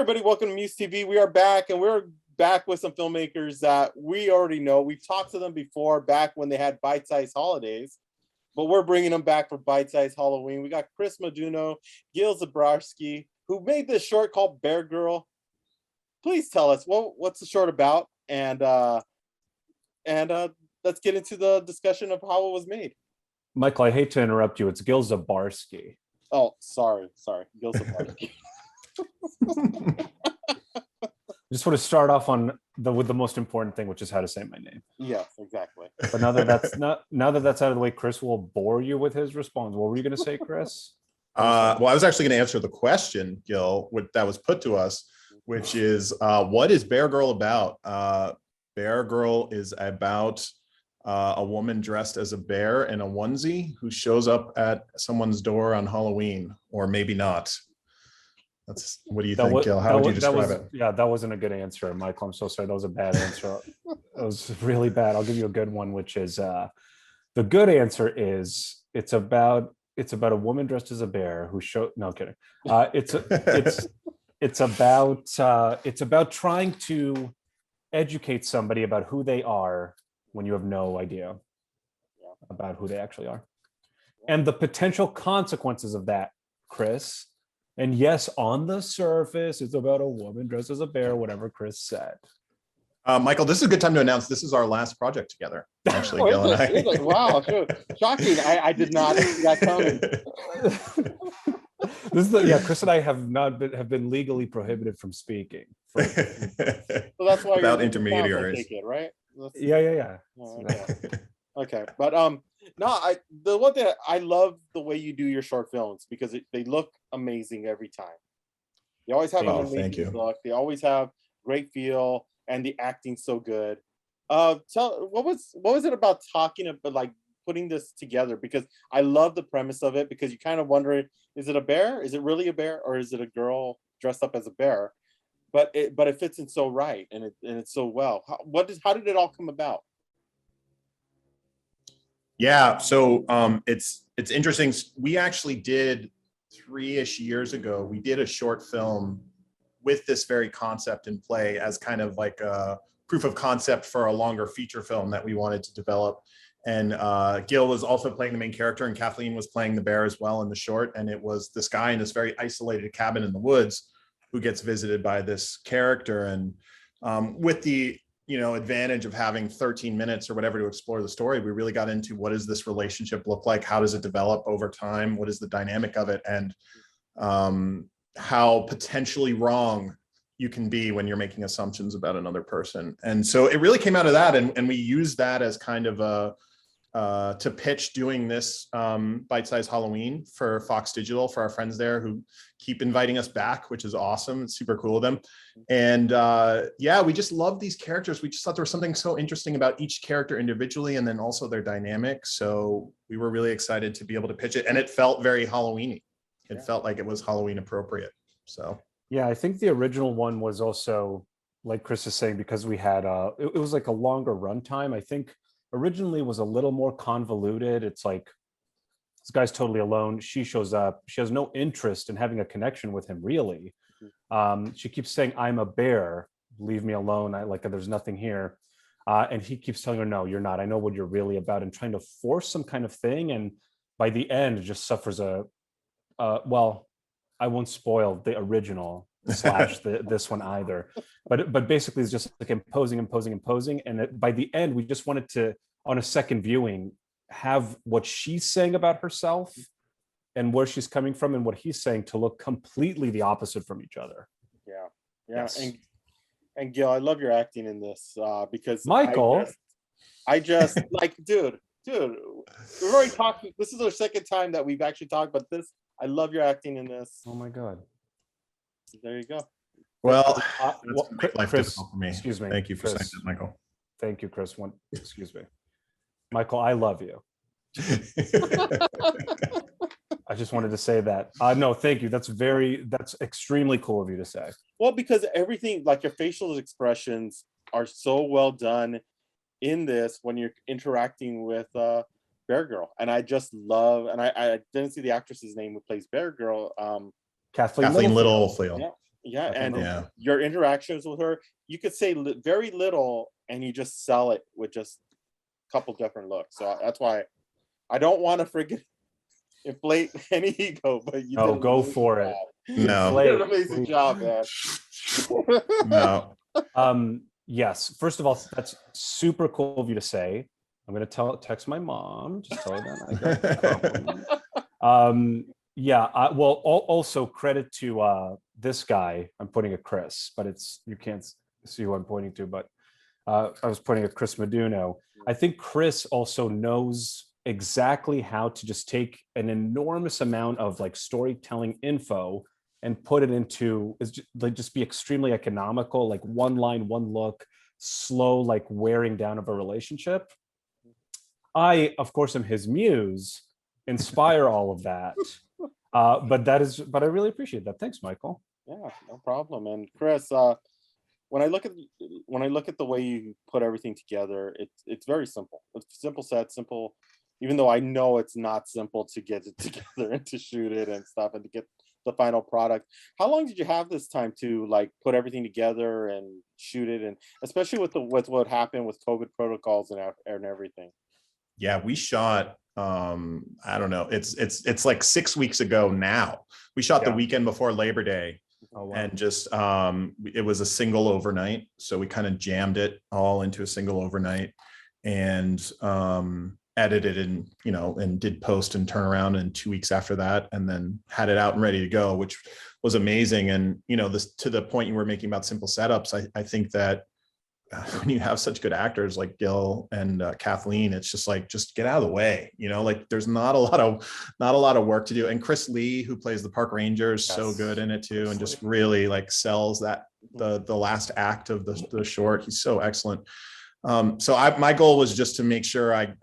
everybody, welcome to MUSE TV. We are back, and we're back with some filmmakers that we already know. We've talked to them before, back when they had bite-sized holidays, but we're bringing them back for bite-sized Halloween. We got Chris Modoono, Gil Zabarsky, who made this short called Bear Girl. Please tell us, what's the short about, and let's get into the discussion of how it was made. Michael, I hate to interrupt you. It's Gil Zabarsky. Oh, sorry, Gil Zabarsky. I just want to start off with the most important thing, which is how to say my name. Yes, exactly. But now that that's out of the way, Chris will bore you with his response. What were you going to say, Chris? Well, I was actually going to answer the question, Gil, that was put to us, which is, what is Bear Girl about? Bear Girl is about a woman dressed as a bear in a onesie who shows up at someone's door on Halloween, or maybe not. What do you think, Gil? How would you describe it? Yeah, that wasn't a good answer, Michael. I'm so sorry. That was a bad answer. It was really bad. I'll give you a good one, which is the good answer is it's about a woman dressed as a bear who no kidding. It's about trying to educate somebody about who they are when you have no idea about who they actually are, and the potential consequences of that, Chris. And yes, on the surface, it's about a woman dressed as a bear, whatever Chris said. Michael, this is a good time to announce this is our last project together. Actually, Gil and I. Wow, shocking! I did not see that coming. Chris and I have been legally prohibited from speaking. So that's why without intermediaries, take it, right? Yeah. Oh, okay, but the one thing I love the way you do your short films, because they look amazing every time. You always have an amazing look. They always have great feel, and the acting's so good. What was it about talking about, like, putting this together? Because I love the premise of it, because you kind of wonder, is it a bear? Is it really a bear, or is it a girl dressed up as a bear? But it fits in so right, and it's so well. How did it all come about? Yeah, so it's interesting. We actually did 3-ish years ago, we did a short film with this very concept in play as kind of like a proof of concept for a longer feature film that we wanted to develop. And Gil was also playing the main character, and Kathleen was playing the bear as well in the short. And it was this guy in this very isolated cabin in the woods who gets visited by this character. And with the advantage of having 13 minutes or whatever to explore the story, we really got into what does this relationship look like? How does it develop over time? What is the dynamic of it? And how potentially wrong you can be when you're making assumptions about another person. And so it really came out of that. And we used that as kind of to pitch doing this bite-sized Halloween for Fox Digital, for our friends there who keep inviting us back, which is awesome. It's super cool of them. And we just love these characters. We just thought there was something so interesting about each character individually, and then also their dynamic. So we were really excited to be able to pitch it, and it felt very Halloween-y. It felt like it was Halloween appropriate. So yeah, I think the original one was also, like Chris is saying, because we had it was like a longer runtime. I think originally was a little more convoluted. It's like, this guy's totally alone. She shows up. She has no interest in having a connection with him, really. She keeps saying, "I'm a bear. Leave me alone. There's nothing here." And he keeps telling her, "No, you're not. I know what you're really about," and trying to force some kind of thing. And by the end, it just suffers well, I won't spoil the original / this one either, but basically it's just like imposing, and by the end we just wanted to, on a second viewing, have what she's saying about herself and where she's coming from and what he's saying to look completely the opposite from each other. Yes. And Gil, I love your acting in this, because Michael, I just like, dude, we've already talked. This is our second time that we've actually talked about this. I love your acting in this. Oh my God. There you go. Well, that's make life Chris, difficult for me. Excuse me. Thank you for Chris, saying that, Michael. Thank you, Chris. Excuse me. Michael, I love you. I just wanted to say that. No, thank you. That's extremely cool of you to say. Well, because everything, like your facial expressions are so well done in this when you're interacting with Bear Girl. And I just love, and I didn't see the actress's name who plays Bear Girl. Kathleen Littlefield. Yeah. Yeah, and your interactions with her, you could say very little, and you just sell it with just a couple different looks. So that's why I don't want to forget inflate any ego, but you did go for it. No, you did an amazing job, man. No. Yes. First of all, that's super cool of you to say. I'm gonna text my mom. Just tell her that I got the compliment. Yeah. Well, also credit to this guy. I'm pointing at Chris, but you can't see who I'm pointing to. But I was pointing at Chris Modoono. I think Chris also knows exactly how to just take an enormous amount of like storytelling info and put it into just be extremely economical, like one line, one look, slow, like wearing down of a relationship. I, of course, am his muse, inspire all of that. But I really appreciate that. Thanks, Michael. Yeah, no problem. And Chris, when I look at the way you put everything together, it's very simple. It's simple set, simple, even though I know it's not simple to get it together and to shoot it and stuff and to get the final product. How long did you have this time to like put everything together and shoot it, and especially with what happened with COVID protocols and everything? Yeah, we shot I don't know, it's like 6 weeks ago now. We shot the weekend before Labor Day. Oh, wow. And just it was a single overnight, so we kind of jammed it all into a single overnight and edited and did post and turn around in 2 weeks after that, and then had it out and ready to go, which was amazing. And this, to the point you were making about simple setups, I think that when you have such good actors like Gil and Kathleen, it's just like, just get out of the way, like there's not a lot of work to do. And Chris Lee, who plays the park ranger, is so good in it too, and just really like sells that the last act of the short. He's so excellent. So my goal was just to make sure I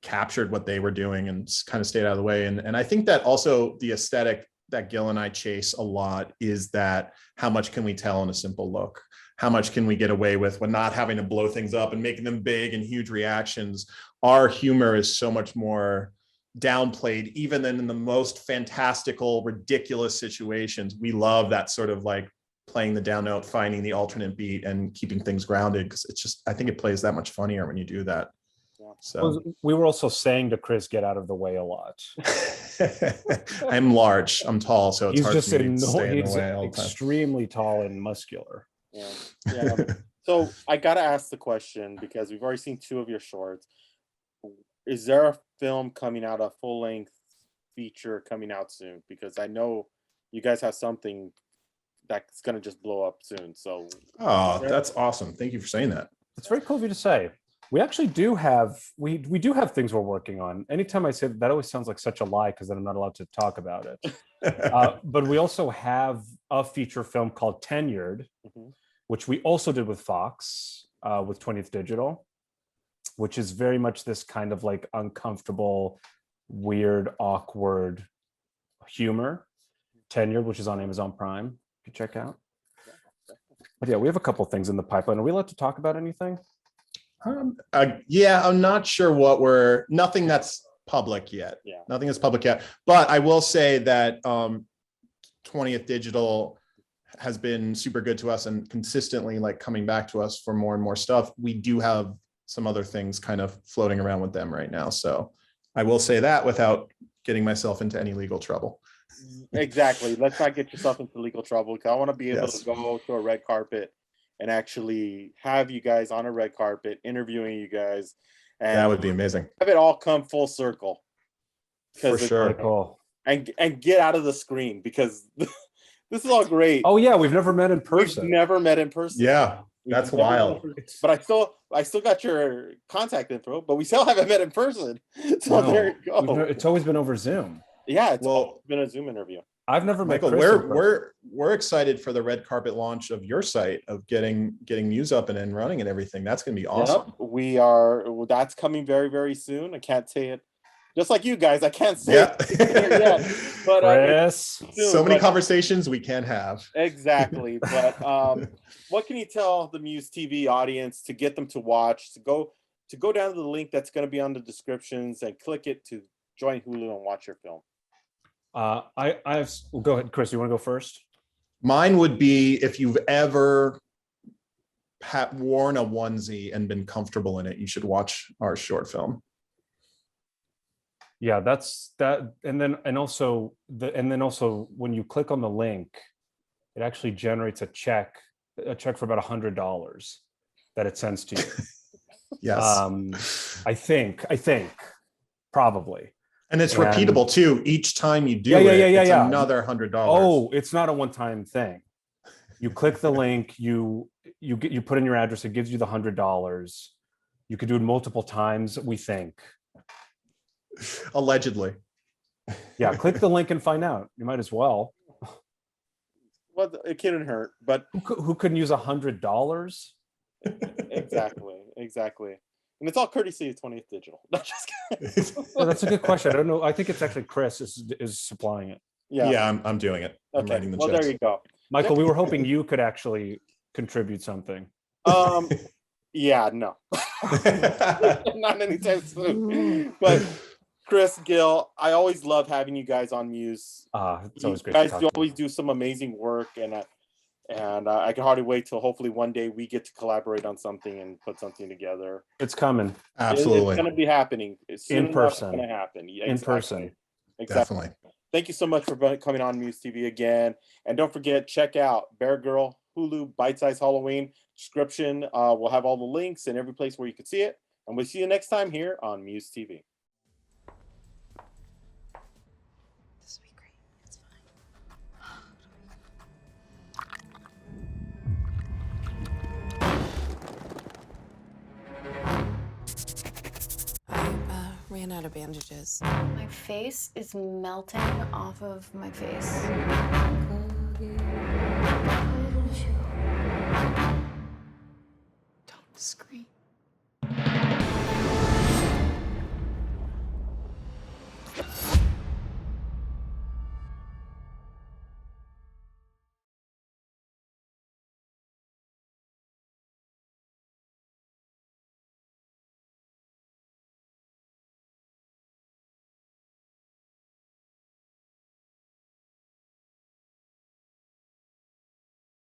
captured what they were doing and kind of stayed out of the way. And I think that also the aesthetic that Gil and I chase a lot is that how much can we tell in a simple look? How much can we get away with when not having to blow things up and making them big and huge reactions? Our humor is so much more downplayed, even than in the most fantastical, ridiculous situations. We love that sort of like playing the down note, finding the alternate beat, and keeping things grounded, because it's just, I think it plays that much funnier when you do that. So we were also saying to Chris, get out of the way a lot. I'm large, I'm tall, so it's hard for me to stay in the way all the time. Extremely tall and muscular. Yeah. So I gotta ask the question, because we've already seen 2 of your shorts. Is there a film coming out, a full-length feature coming out soon? Because I know you guys have something that's gonna just blow up soon. So that's awesome. Thank you for saying that. It's very cool of you to say. We actually do have we do have things we're working on. Anytime I say that always sounds like such a lie, because then I'm not allowed to talk about it. But we also have a feature film called Tenured, which we also did with Fox, with 20th Digital, which is very much this kind of like uncomfortable, weird, awkward humor. Tenured, which is on Amazon Prime, you can check out. But yeah, we have a couple things in the pipeline. Are we allowed to talk about anything? Yeah, I'm not sure nothing that's public yet. Yeah. Nothing is public yet. But I will say that 20th Digital has been super good to us and consistently like coming back to us for more and more stuff. We do have some other things kind of floating around with them right now. So I will say that without getting myself into any legal trouble. Exactly. Let's not get yourself into legal trouble, because I want to be able to go to a red carpet and actually have you guys on a red carpet interviewing you guys, and that would be amazing. Have it all come full circle. For sure. Really cool. And get out of the screen, because this is all great. Oh yeah, we've never met in person. We've never met in person. Yeah, that's wild. But I still got your contact info, but we still haven't met in person. So there you go. It's always been over Zoom. Yeah, it's been a Zoom interview. I've never met Michael. We're excited for the red carpet launch of your site, of getting MUSE up and running and everything. That's going to be awesome. Yep, we are. That's coming very, very soon. I can't say it. Just like you guys, I can't say it yet. But Chris, so many conversations we can have. Exactly. But what can you tell the MUSE TV audience to get them to watch, to go down to the link that's going to be on the descriptions and click it to join Hulu and watch your film? Well, go ahead, Chris. You want to go first? Mine would be if you've ever worn a onesie and been comfortable in it, you should watch our short film. Yeah, that's that. And then also when you click on the link, it actually generates a check for about $100 that it sends to you. Yes. I think probably. And it's repeatable too. Each time you do it's another $100. Oh, it's not a one-time thing. You click the link, you put in your address, it gives you the $100. You could do it multiple times, we think. Allegedly. Yeah, click the link and find out. You might as well. Well, it couldn't hurt, but who couldn't use $100? Exactly. And it's all courtesy of 20th Digital. Not just kidding. Well, that's a good question. I don't know. I think it's actually Chris is supplying it. Yeah, I'm doing it. I'm writing the checks. There you go. Michael, we were hoping you could actually contribute something. Yeah, no. Not anytime soon. But Chris, Gil, I always love having you guys on Muse. It's always great. You guys always do some amazing work, and I can hardly wait till hopefully one day we get to collaborate on something and put something together. It's coming. Absolutely. It's going to be happening. In person. It's going to happen. Yeah, in person. Exactly. Definitely. Thank you so much for coming on Muse TV again. And don't forget, check out Bear Girl, Hulu, Bite Size Halloween. Description. We'll have all the links in every place where you can see it. And we'll see you next time here on Muse TV. This will be great. It's fine. I ran out of bandages. My face is melting off of my face. Don't scream.